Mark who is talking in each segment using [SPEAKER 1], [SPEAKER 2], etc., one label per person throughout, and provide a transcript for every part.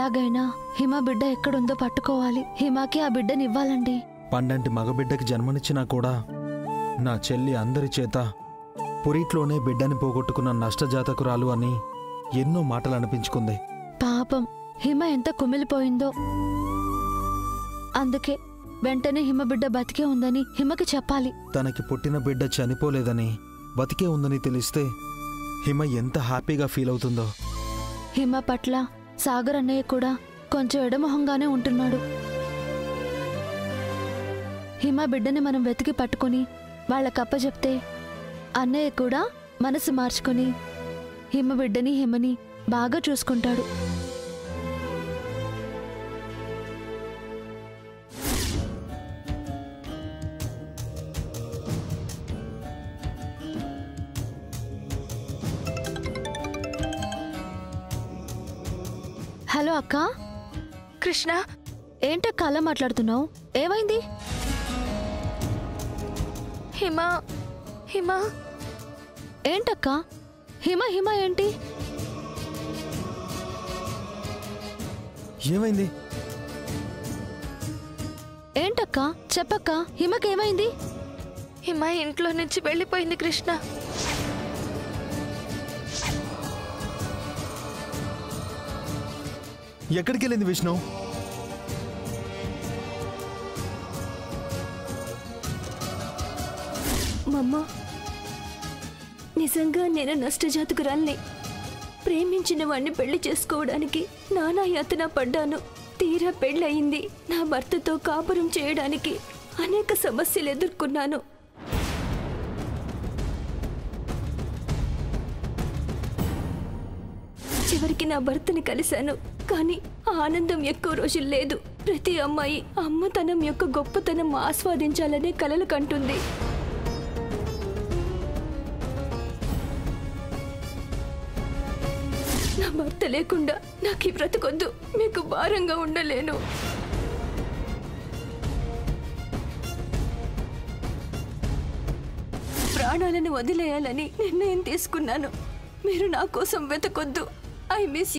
[SPEAKER 1] ఎలాగైనా హిమ బిడ్డ ఎక్కడుందో పట్టుకోవాలి. హిమకి ఆ బిడ్డనివ్వాలండి.
[SPEAKER 2] పండంటి మగబిడ్డకి జన్మనిచ్చినా కూడా నా చెల్లి అందరి చేత పురిట్లోనే బిడ్డని పోగొట్టుకున్న నష్టజాతకురాలు అని ఎన్నో మాటలు అనిపించుకుంది.
[SPEAKER 1] పాపం హిమ ఎంత కుమిలిపోయిందో. అందుకే వెంటనే హిమ బిడ్డ బతికే ఉందని హిమకి చెప్పాలి.
[SPEAKER 2] తనకి పుట్టిన బిడ్డ చనిపోలేదని, బతికే ఉందని తెలిస్తే హిమ ఎంత హ్యాపీగా ఫీల్ అవుతుందో.
[SPEAKER 1] హిమ పట్ల సాగర్ అన్నయ్య కూడా కొంచెం ఎడమొహంగానే ఉంటున్నాడు. హిమ బిడ్డని మనం వెతికి పట్టుకుని వాళ్ళకప్పచెప్తే అన్నయ్య కూడా మనసు మార్చుకుని హిమ బిడ్డని హిమని బాగా చూసుకుంటాడు. హలో అక్క.
[SPEAKER 3] కృష్ణ,
[SPEAKER 1] ఏంటక్క అలా మాట్లాడుతున్నావు? ఏమైంది?
[SPEAKER 3] హిమ హిమ
[SPEAKER 1] ఏంటక్క? హిమ హిమ ఏంటి?
[SPEAKER 2] ఏమైంది?
[SPEAKER 1] ఏంటక్క చెప్పక్క, హిమకేమైంది?
[SPEAKER 3] హిమ ఇంట్లో నుంచి వెళ్ళిపోయింది కృష్ణ.
[SPEAKER 2] ఎక్కడికి వెళ్ళింది విష్ణు?
[SPEAKER 4] మమ్మ, నిజంగా నేను నష్టజాతకురాల్ని. ప్రేమించిన వాణ్ణి పెళ్లి చేసుకోవడానికి నానా యాతన పడ్డాను. తీరా పెళ్ళయింది. నా భర్తతో కాపురం చేయడానికి అనేక సమస్యలు ఎదుర్కొన్నాను. చివరికి నా భర్తని కలిశాను. కానీ ఆ ఆనందం ఎక్కువ రోజులు లేదు. ప్రతి అమ్మాయి అమ్మతనం యొక్క గొప్పతనం ఆస్వాదించాలనే కలలు కంటుంది. నా భర్త లేకుండా నాకు ఈ బ్రతకొద్దు. మీకు భారంగా ఉండలేను. ప్రాణాలను వదిలేయాలని నిర్ణయం తీసుకున్నాను. మీరు నా కోసం వెతకొద్దు. I miss.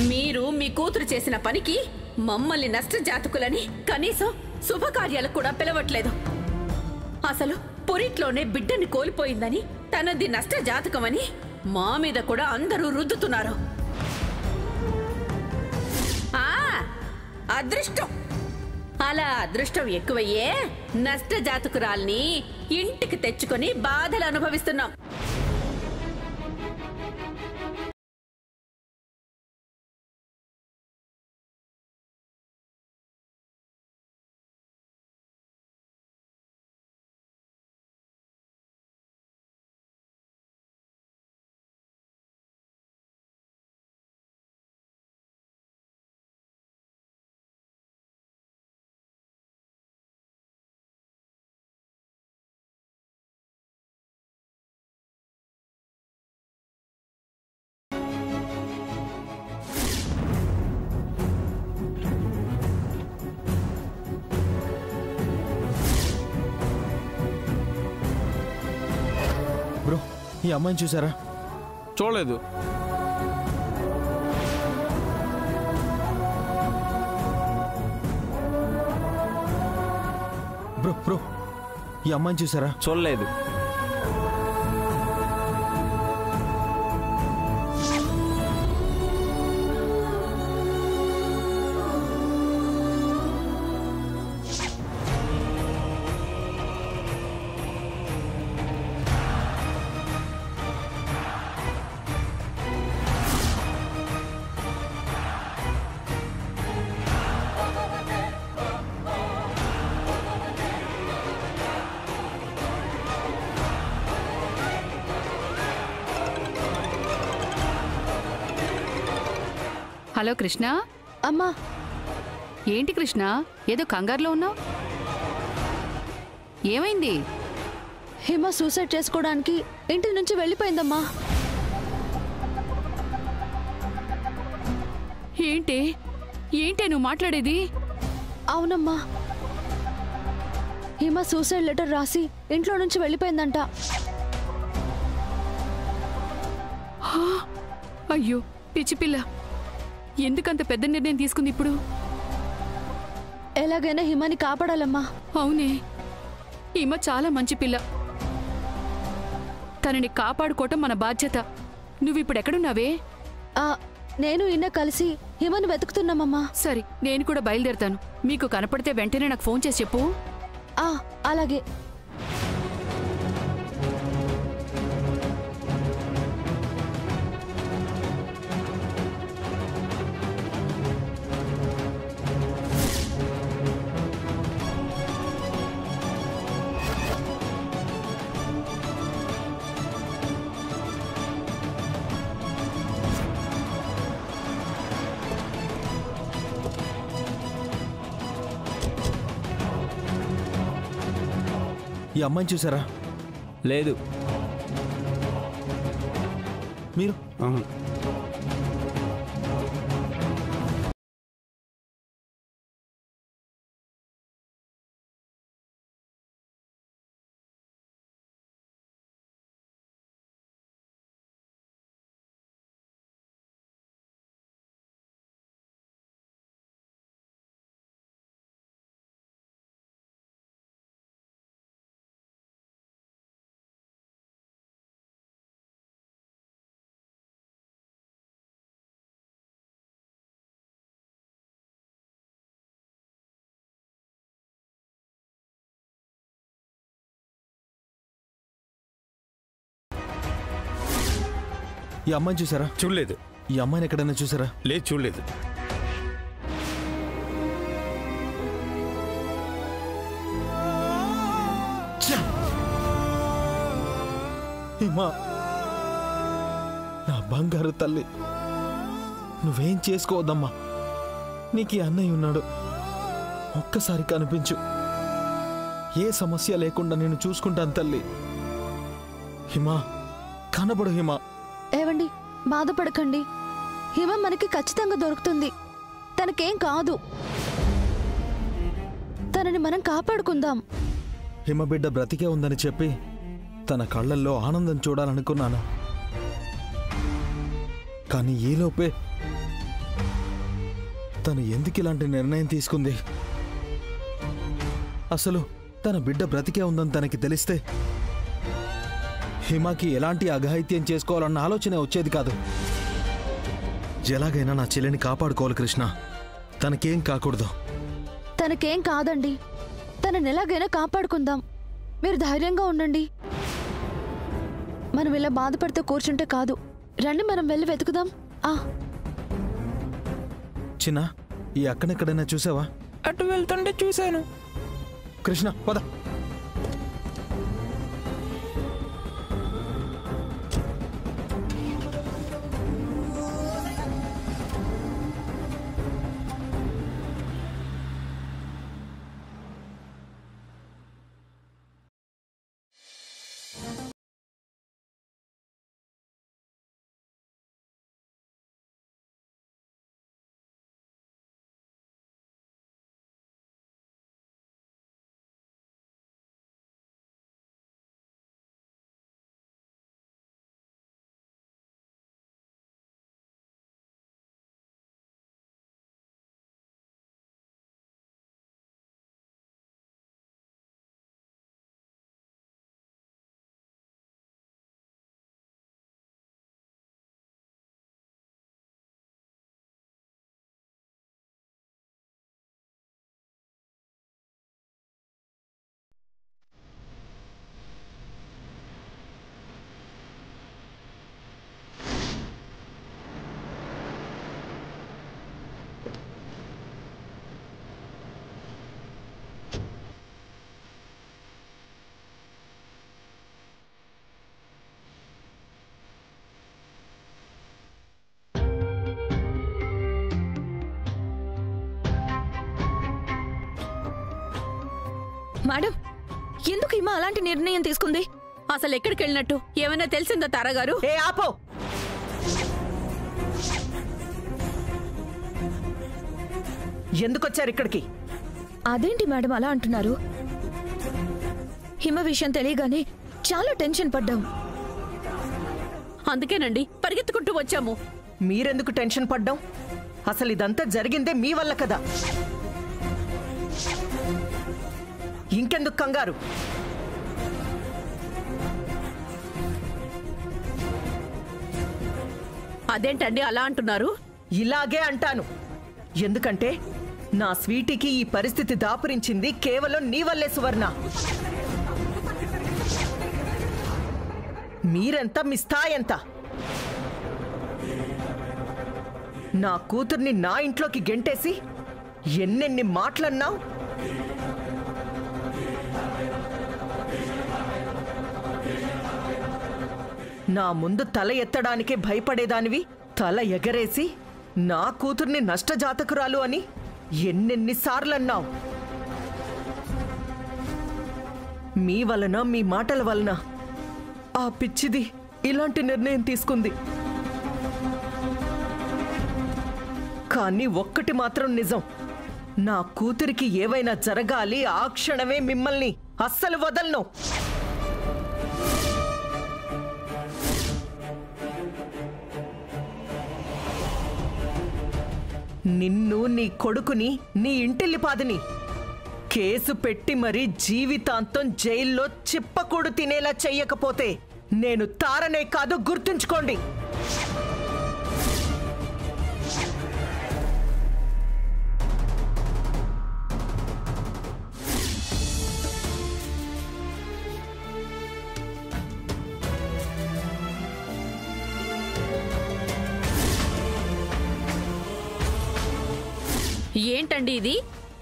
[SPEAKER 5] మీరు మీ కూతురు చేసిన పనికి మమ్మల్ని నష్టజాతకులని కనీసం శుభకార్యాలకు కూడా పిలవట్లేదు. అసలు పొరిట్లోనే బిడ్డని కోల్పోయిందని, తనది నష్టజాతకమని మా మీద కూడా అందరూ రుద్దుతున్నారు. అదృష్టం, అలా అదృష్టం ఎక్కువయ్యే నష్టజాతకురాల్ని ఇంటికి తెచ్చుకొని బాధలు అనుభవిస్తున్నాం.
[SPEAKER 2] బ్రో, ఈ అమ్మాయిని చూసారా?
[SPEAKER 6] చూడలేదు.
[SPEAKER 2] బ్రో బ్రో, ఈ అమ్మాయిని చూసారా?
[SPEAKER 6] చూడలేదు. హలో కృష్ణ.
[SPEAKER 1] అమ్మా.
[SPEAKER 6] ఏంటి కృష్ణ, ఏదో కంగారులో ఉన్నావు? ఏమైంది?
[SPEAKER 1] హిమ సూసైడ్ చేసుకోవడానికి ఇంటి నుంచి వెళ్ళిపోయిందమ్మా.
[SPEAKER 6] ఏంటే ఏంటే నువ్వు మాట్లాడేది?
[SPEAKER 1] అవునమ్మా, హిమ సూసైడ్ లెటర్ రాసి ఇంట్లో నుంచి వెళ్ళిపోయిందంట.
[SPEAKER 6] అయ్యో పిచ్చిపిల్ల, ఎందుకంత పెద్ద నిర్ణయం తీసుకుంది ఇప్పుడు?
[SPEAKER 1] ఎలాగైనా హిమని కాపాడాలమ్మా.
[SPEAKER 6] అవునే, ఈమె చాలా మంచి పిల్ల. తనని కాపాడుకోవటం మన బాధ్యత. నువ్విప్పుడెక్కడున్నావే?
[SPEAKER 1] నేను ఇన్న కలిసి హిమని వెతుకుతున్నామమ్మా.
[SPEAKER 6] సరే, నేను కూడా బయలుదేరుతాను. మీకు కనపడితే వెంటనే నాకు ఫోన్ చేసి చెప్పు.
[SPEAKER 1] అలాగే.
[SPEAKER 2] ఈ అమ్మాయిని చూసారా?
[SPEAKER 7] లేదు.
[SPEAKER 2] మీరు? ఈ అమ్మాయిని చూసారా?
[SPEAKER 7] చూడలేదు.
[SPEAKER 2] ఈ అమ్మాయిని ఎక్కడైనా చూసారా?
[SPEAKER 7] లేదు, చూడలేదు.
[SPEAKER 2] హిమా, నా బంగారు తల్లి, నువ్వేం చేసుకోవద్దమ్మా. నీకు ఈ అన్నయ్య ఉన్నాడు. ఒక్కసారి కనిపించు. ఏ సమస్య లేకుండా నేను చూసుకుంటాను తల్లి. హిమా, కనబడు హిమా.
[SPEAKER 1] ఏవండి, బాధపడకండి. హిమ మనకి ఖచ్చితంగా దొరుకుతుంది. తనకేం కాదు. తనని మనం కాపాడుకుందాం.
[SPEAKER 2] హిమ బిడ్డ బ్రతికే ఉందని చెప్పి తన కళ్ళల్లో ఆనందం చూడాలనుకున్నాను. కానీ ఈలోపే తను ఎందుకు ఇలాంటి నిర్ణయం తీసుకుంది? అసలు తన బిడ్డ బ్రతికే ఉందని తనకి తెలిస్తే హిమకి ఎలాంటి అఘాయిత్యం చేసుకోవాలన్న ఆలోచనే వచ్చేది కాదు. ఎలాగైనా నా చెల్లిని కాపాడుకోవాలి కృష్ణ. తనకేం కాకూడదు.
[SPEAKER 1] తనకేం కాదండి. తనని ఎలాగైనా కాపాడుకుందాం. మీరు ధైర్యంగా ఉండండి. మనం ఇలా బాధపడితే కూర్చుంటే కాదు. రండి, మనం వెళ్ళి వెతుకుదాం.
[SPEAKER 2] చిన్న, ఈ అక్కనెక్కడైనా చూసావా?
[SPEAKER 8] అటు వెళ్తుంటే చూశాను.
[SPEAKER 2] కృష్ణ, పద.
[SPEAKER 4] మేడం, ఎందుకు హిమ అలాంటి నిర్ణయం తీసుకుంది?
[SPEAKER 5] అసలు ఎక్కడికి వెళ్ళినట్టు ఏమైనా తెలిసిందా తారాగారు?
[SPEAKER 7] ఏ ఆపో! ఎందుకొచ్చారు ఇక్కడికి?
[SPEAKER 4] అదేంటి మేడం అలా అంటున్నారు? హిమ విషయం తెలియగానే చాలా టెన్షన్ పడ్డాం.
[SPEAKER 5] అందుకేనండి పరిగెత్తుకుంటూ వచ్చాము.
[SPEAKER 7] మీరెందుకు టెన్షన్ పడ్డాం? అసలు ఇదంతా జరిగిందే మీ వల్ల కదా. ఇంకెందుకు కంగారు?
[SPEAKER 5] అదేంటండి అలా అంటున్నారు?
[SPEAKER 7] ఇలాగే అంటాను. ఎందుకంటే నా స్వీటీకి ఈ పరిస్థితి దాపురించింది కేవలం నీ వల్లే సువర్ణ. మీరెంత, మీ స్థాయి ఎంత? నా కూతుర్ని నా ఇంట్లోకి గెంటేసి ఎన్నెన్ని మాటలన్నావు. నా ముందు తల ఎత్తడానికే భయపడేదానివి తల ఎగరేసి నా కూతుర్ని నష్టజాతకురాలు అని ఎన్నెన్నిసార్లన్నావు. మీ వలన, మీ మాటల వలన ఆ పిచ్చిది ఇలాంటి నిర్ణయం తీసుకుంది. కానీ ఒక్కటి మాత్రం నిజం, నా కూతురికి ఏవైనా జరగాలి, ఆ క్షణమే మిమ్మల్ని అస్సలు వదలను. నిన్ను, నీ కొడుకుని, నీ ఇంటిల్లిపాదిని కేసు పెట్టి మరీ జీవితాంతం జైల్లో చిప్పకూడు తినేలా చెయ్యకపోతే నేను తారనే కాదు, గుర్తుంచుకోండి.
[SPEAKER 5] ఏంటండి ఇది?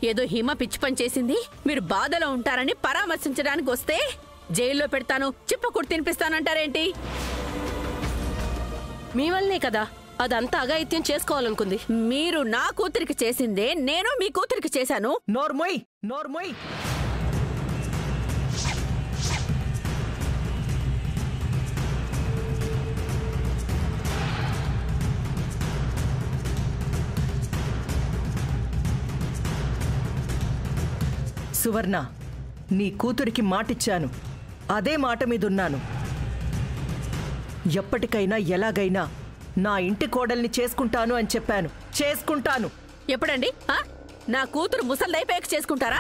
[SPEAKER 5] ఏదో హిమ పిచ్చి పని చేసింది, మీరు బాధలో ఉంటారని పరామర్శించడానికి వస్తే జైల్లో పెడతాను, చిప్పకుడు తినిపిస్తానంటారేంటి?
[SPEAKER 9] మీ వల్లనే కదా అదంతా అఘాయిత్యం చేసుకోవాలనుకుంది.
[SPEAKER 5] మీరు నా కూతురికి చేసిందే నేను మీ కూతురికి చేశాను.
[SPEAKER 7] నోర్మోయ్, నోర్మోయ్. సువర్ణ, నీ కూతురికి మాటిచ్చాను, అదే మాట మీదున్నాను. ఎప్పటికైనా ఎలాగైనా నా ఇంటి కోడల్ని చేసుకుంటాను అని చెప్పాను. చేసుకుంటాను.
[SPEAKER 5] ఎప్పుడండి? నా కూతురు ముసల్దైపోయాక చేసుకుంటారా?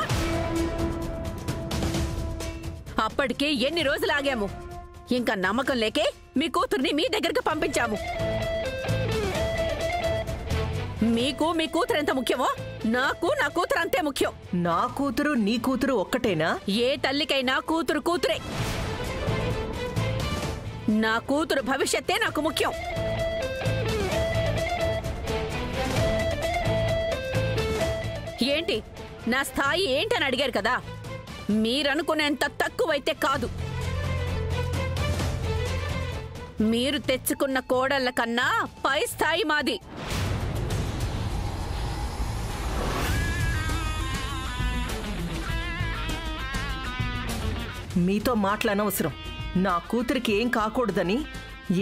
[SPEAKER 5] అప్పటికే ఎన్ని రోజులు ఆగాము. ఇంకా నమ్మకం లేకే మీ కూతుర్ని మీ దగ్గరికి పంపించాము. మీకు మీ కూతురు ఎంత ముఖ్యమో నాకు నా కూతురు అంతే ముఖ్యం.
[SPEAKER 7] నా కూతురు, నీ కూతురు ఒక్కటేనా?
[SPEAKER 5] ఏ తల్లికైనా కూతురు కూతురే. నా కూతురు భవిష్యత్తే నాకు ముఖ్యం. ఏంటి, నా స్థాయి ఏంటని అడిగారు కదా, మీరనుకునేంత తక్కువైతే కాదు. మీరు తెచ్చుకున్న కోడళ్ల కన్నా పై స్థాయి మాది.
[SPEAKER 7] మీతో మాటలనవసరం. నా కూతురికి ఏం కాకూడదని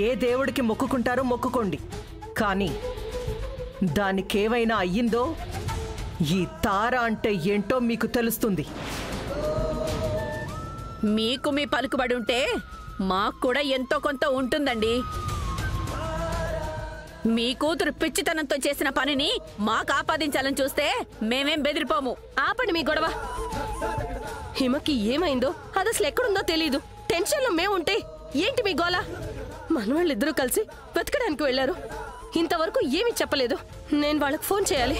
[SPEAKER 7] ఏ దేవుడికి మొక్కుకుంటారో మొక్కుకోండి. కానీ దానికేవైనా అయ్యిందో ఈ తార అంటే ఏంటో మీకు తెలుస్తుంది.
[SPEAKER 5] మీకు మీ పలుకుబడి ఉంటే మాకు కూడా ఎంతో కొంత ఉంటుందండి. మీ కూతురు పిచ్చితనంతో చేసిన పనిని మాకు ఆపాదించాలని చూస్తే మేమేం బెదిరిపోము.
[SPEAKER 9] ఆపండి మీ గొడవ. హిమకి ఏమైందో అది అసలు ఎక్కడుందో తెలీదు. టెన్షన్లో మేముంటే ఏంటి మీ గోల? మనవాళ్ళిద్దరూ కలిసి వెతకడానికి వెళ్లారు. ఇంతవరకు ఏమీ చెప్పలేదు. నేను వాళ్ళకి ఫోన్ చేయాలి.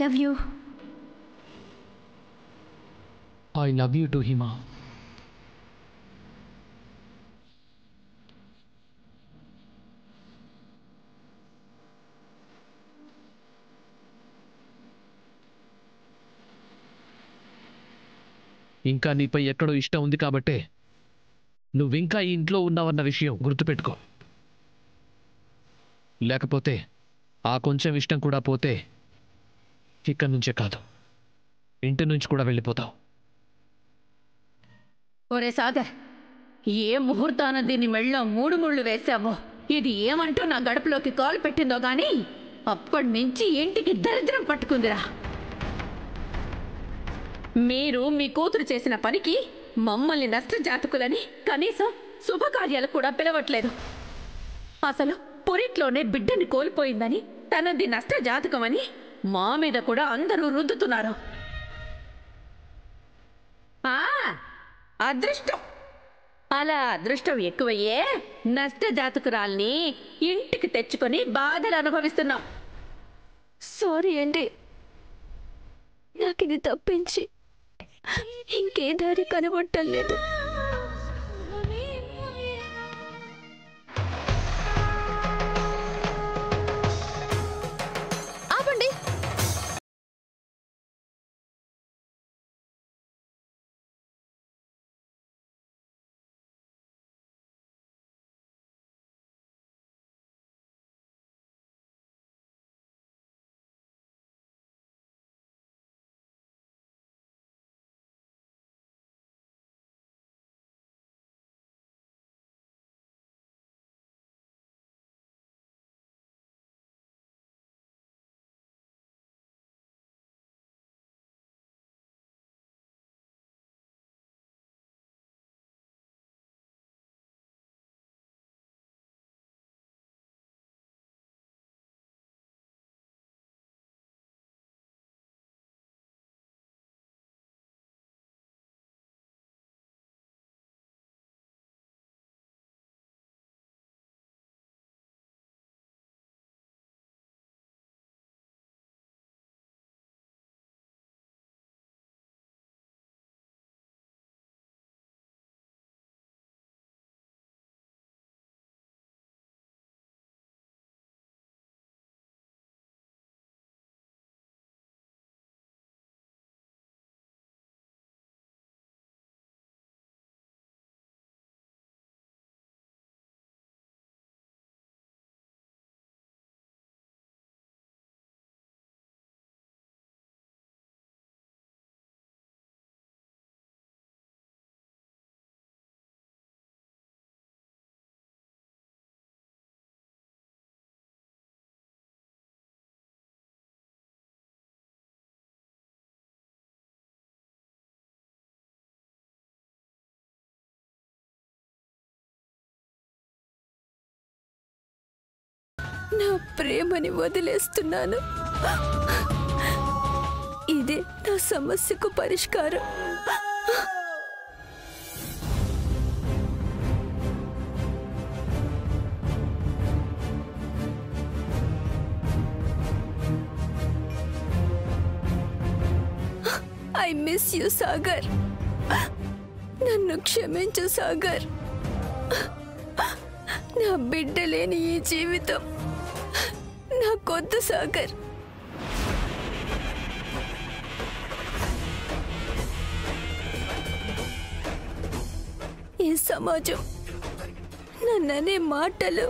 [SPEAKER 4] Love you.
[SPEAKER 10] I love you to Hima. ఇంకా నీపై ఎక్కడో ఇష్టం ఉంది కాబట్టే నువ్వింకా ఈ ఇంట్లో ఉన్నావన్న విషయం గుర్తుపెట్టుకో. లేకపోతే ఆ కొంచెం ఇష్టం కూడా పోతే ఇక్కడి నుంచే కాదు, ఇంటి నుంచి కూడా వెళ్ళిపోతావు.
[SPEAKER 5] ఒరే సాగర్, ఏ ముహూర్తాన దీని మెళ్ళో 3 ముళ్ళు వేశావో, ఇది ఏమంటూ నా గడపలోకి కాలు పెట్టిందో గాని అప్పటి నుంచి ఇంటికి దరిద్రం పట్టుకుందిరా. మీరు మీ కూతురు చేసిన పనికి మమ్మల్ని నష్టజాతకులని కనీసం శుభకార్యాలు కూడా పిలవట్లేదు. అసలు పురిట్లోనే బిడ్డని కోల్పోయిందని, తనది నష్టజాతకమని మా మీద కూడా అందరూ రుద్దుతున్నారు. అదృష్టం, అలా అదృష్టం ఎక్కువయ్యే నష్టజాతకురాల్ని ఇంటికి తెచ్చుకొని బాధలు అనుభవిస్తున్నాం.
[SPEAKER 4] సారీ అండి, నాకు ఇది తప్పించి ఇంకే దారి కనబడటం లేదు.
[SPEAKER 1] ఆపండి.
[SPEAKER 4] నా ప్రేమని వదిలేస్తున్నాను. ఇదే నా సమస్యకు పరిష్కారం. I miss you Sagar. నన్ను క్షమించు సాగర్. నా బిడ్డ లేని ఈ జీవితం నాకొద్దు సాగర్. ఈ సమాజం నన్ననే మాటలు